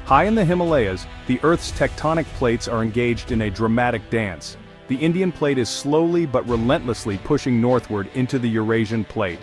High in the Himalayas, the Earth's tectonic plates are engaged in a dramatic dance. The Indian plate is slowly but relentlessly pushing northward into the Eurasian plate.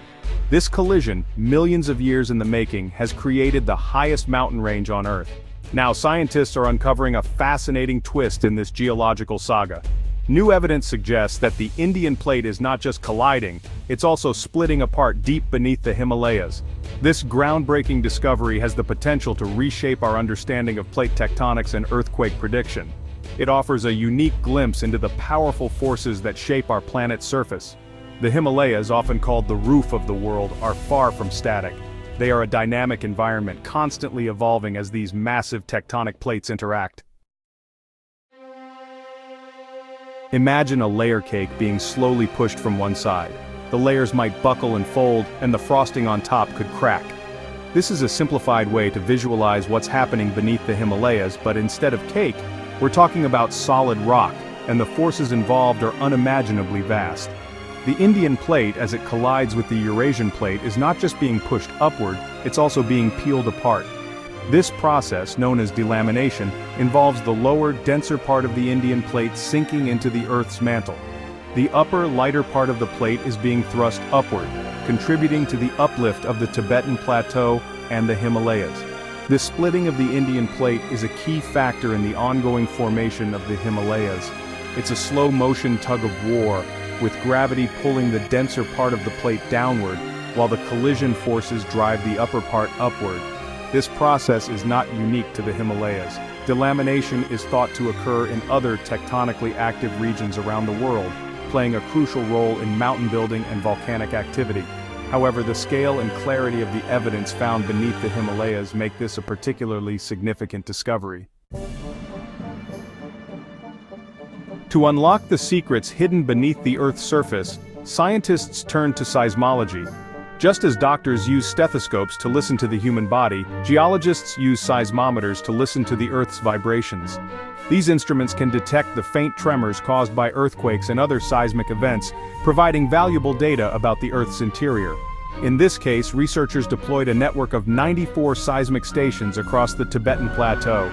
This collision, millions of years in the making, has created the highest mountain range on Earth. Now scientists are uncovering a fascinating twist in this geological saga. New evidence suggests that the Indian plate is not just colliding, it's also splitting apart deep beneath the Himalayas. This groundbreaking discovery has the potential to reshape our understanding of plate tectonics and earthquake prediction. It offers a unique glimpse into the powerful forces that shape our planet's surface. The Himalayas, often called the roof of the world, are far from static. They are a dynamic environment, constantly evolving as these massive tectonic plates interact. Imagine a layer cake being slowly pushed from one side. The layers might buckle and fold, and the frosting on top could crack. This is a simplified way to visualize what's happening beneath the Himalayas, but instead of cake, we're talking about solid rock, and the forces involved are unimaginably vast. The Indian plate, as it collides with the Eurasian plate, is not just being pushed upward, it's also being peeled apart. This process, known as delamination, involves the lower, denser part of the Indian plate sinking into the Earth's mantle. The upper, lighter part of the plate is being thrust upward, contributing to the uplift of the Tibetan Plateau and the Himalayas. This splitting of the Indian plate is a key factor in the ongoing formation of the Himalayas. It's a slow-motion tug-of-war, with gravity pulling the denser part of the plate downward, while the collision forces drive the upper part upward. This process is not unique to the Himalayas. Delamination is thought to occur in other tectonically active regions around the world, playing a crucial role in mountain building and volcanic activity. However, the scale and clarity of the evidence found beneath the Himalayas make this a particularly significant discovery. To unlock the secrets hidden beneath the Earth's surface, scientists turn to seismology. Just as doctors use stethoscopes to listen to the human body, geologists use seismometers to listen to the Earth's vibrations. These instruments can detect the faint tremors caused by earthquakes and other seismic events, providing valuable data about the Earth's interior. In this case, researchers deployed a network of 94 seismic stations across the Tibetan Plateau.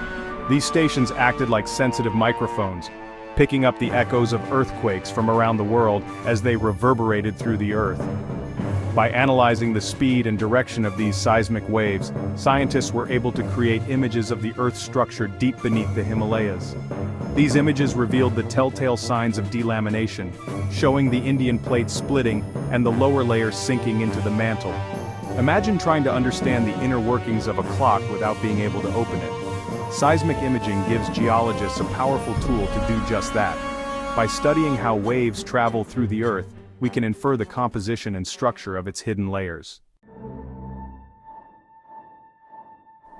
These stations acted like sensitive microphones, picking up the echoes of earthquakes from around the world as they reverberated through the Earth. By analyzing the speed and direction of these seismic waves, scientists were able to create images of the Earth's structure deep beneath the Himalayas. These images revealed the telltale signs of delamination, showing the Indian plate splitting and the lower layers sinking into the mantle. Imagine trying to understand the inner workings of a clock without being able to open it. Seismic imaging gives geologists a powerful tool to do just that. By studying how waves travel through the Earth, we can infer the composition and structure of its hidden layers.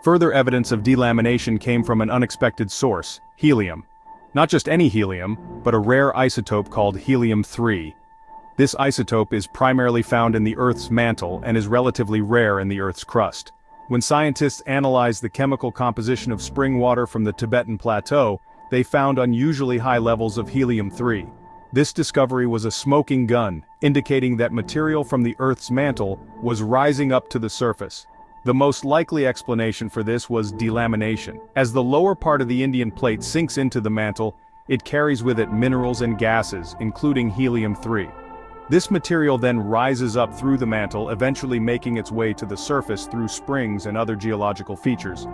Further evidence of delamination came from an unexpected source: helium. Not just any helium, but a rare isotope called helium-3. This isotope is primarily found in the Earth's mantle and is relatively rare in the Earth's crust. When scientists analyzed the chemical composition of spring water from the Tibetan Plateau, they found unusually high levels of helium-3. This discovery was a smoking gun, indicating that material from the Earth's mantle was rising up to the surface. The most likely explanation for this was delamination. As the lower part of the Indian plate sinks into the mantle, it carries with it minerals and gases, including helium-3. This material then rises up through the mantle, eventually making its way to the surface through springs and other geological features.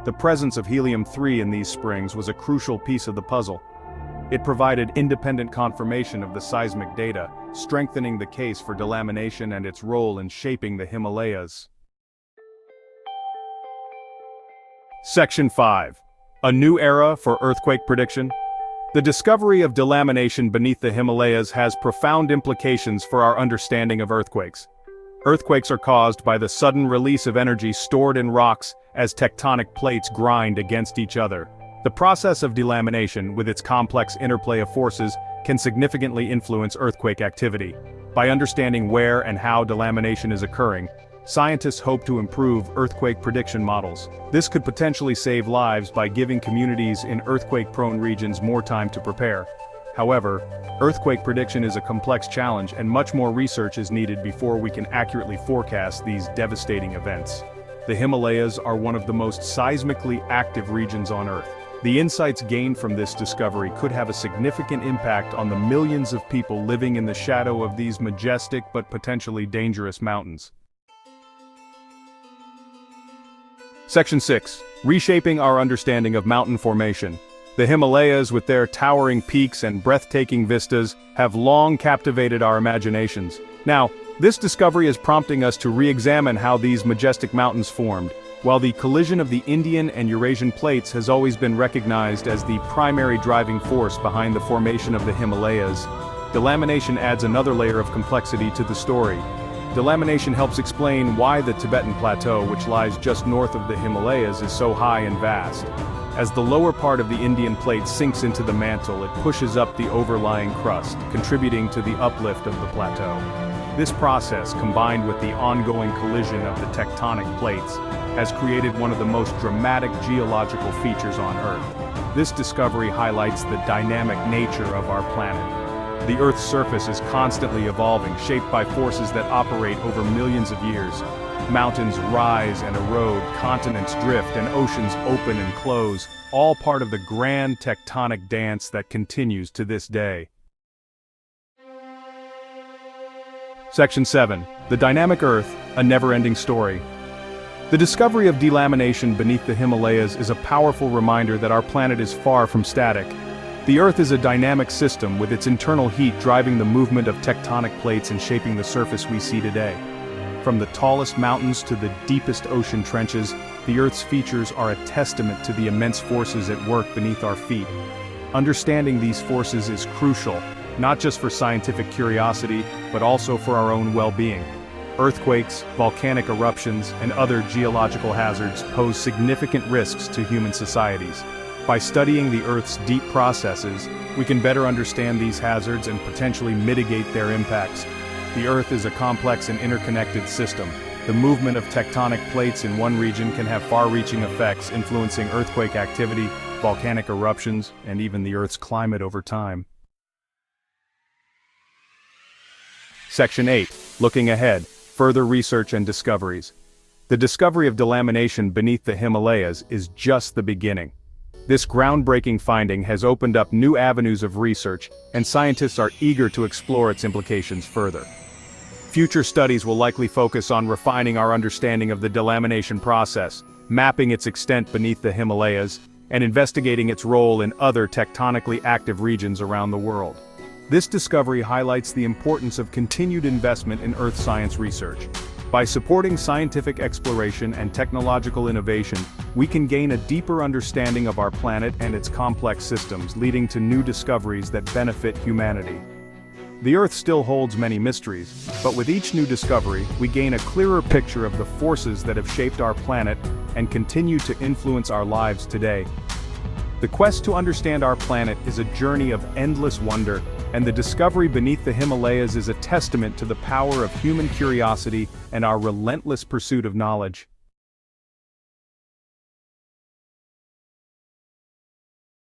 The presence of helium-3 in these springs was a crucial piece of the puzzle. It provided independent confirmation of the seismic data, strengthening the case for delamination and its role in shaping the Himalayas. Section 5. A new era for earthquake prediction. The discovery of delamination beneath the Himalayas has profound implications for our understanding of earthquakes. Earthquakes are caused by the sudden release of energy stored in rocks as tectonic plates grind against each other. The process of delamination, with its complex interplay of forces, can significantly influence earthquake activity. By understanding where and how delamination is occurring, scientists hope to improve earthquake prediction models. This could potentially save lives by giving communities in earthquake-prone regions more time to prepare. However, earthquake prediction is a complex challenge and much more research is needed before we can accurately forecast these devastating events. the Himalayas are one of the most seismically active regions on Earth. The insights gained from this discovery could have a significant impact on the millions of people living in the shadow of these majestic but potentially dangerous mountains. Section 6. Reshaping our understanding of mountain formation. The Himalayas, with their towering peaks and breathtaking vistas, have long captivated our imaginations. Now, this discovery is prompting us to re-examine how these majestic mountains formed. While the collision of the Indian and Eurasian plates has always been recognized as the primary driving force behind the formation of the Himalayas, delamination adds another layer of complexity to the story. Delamination helps explain why the Tibetan Plateau, which lies just north of the Himalayas, is so high and vast. As the lower part of the Indian plate sinks into the mantle, it pushes up the overlying crust, contributing to the uplift of the plateau. This process, combined with the ongoing collision of the tectonic plates, has created one of the most dramatic geological features on Earth. This discovery highlights the dynamic nature of our planet. The Earth's surface is constantly evolving, shaped by forces that operate over millions of years. Mountains rise and erode, continents drift, and oceans open and close, all part of the grand tectonic dance that continues to this day. Section 7. The Dynamic Earth, a Never-Ending Story. The discovery of delamination beneath the Himalayas is a powerful reminder that our planet is far from static. The Earth is a dynamic system with its internal heat driving the movement of tectonic plates and shaping the surface we see today. From the tallest mountains to the deepest ocean trenches, the Earth's features are a testament to the immense forces at work beneath our feet. Understanding these forces is crucial, not just for scientific curiosity, but also for our own well-being. Earthquakes, volcanic eruptions, and other geological hazards pose significant risks to human societies. By studying the Earth's deep processes, we can better understand these hazards and potentially mitigate their impacts. The Earth is a complex and interconnected system. The movement of tectonic plates in one region can have far-reaching effects, influencing earthquake activity, volcanic eruptions, and even the Earth's climate over time. Section 8. Looking ahead, further research and discoveries. The discovery of delamination beneath the Himalayas is just the beginning. This groundbreaking finding has opened up new avenues of research, and scientists are eager to explore its implications further. Future studies will likely focus on refining our understanding of the delamination process, mapping its extent beneath the Himalayas, and investigating its role in other tectonically active regions around the world. This discovery highlights the importance of continued investment in Earth science research. By supporting scientific exploration and technological innovation, we can gain a deeper understanding of our planet and its complex systems, leading to new discoveries that benefit humanity. The Earth still holds many mysteries, but with each new discovery, we gain a clearer picture of the forces that have shaped our planet and continue to influence our lives today. The quest to understand our planet is a journey of endless wonder, and the discovery beneath the Himalayas is a testament to the power of human curiosity and our relentless pursuit of knowledge.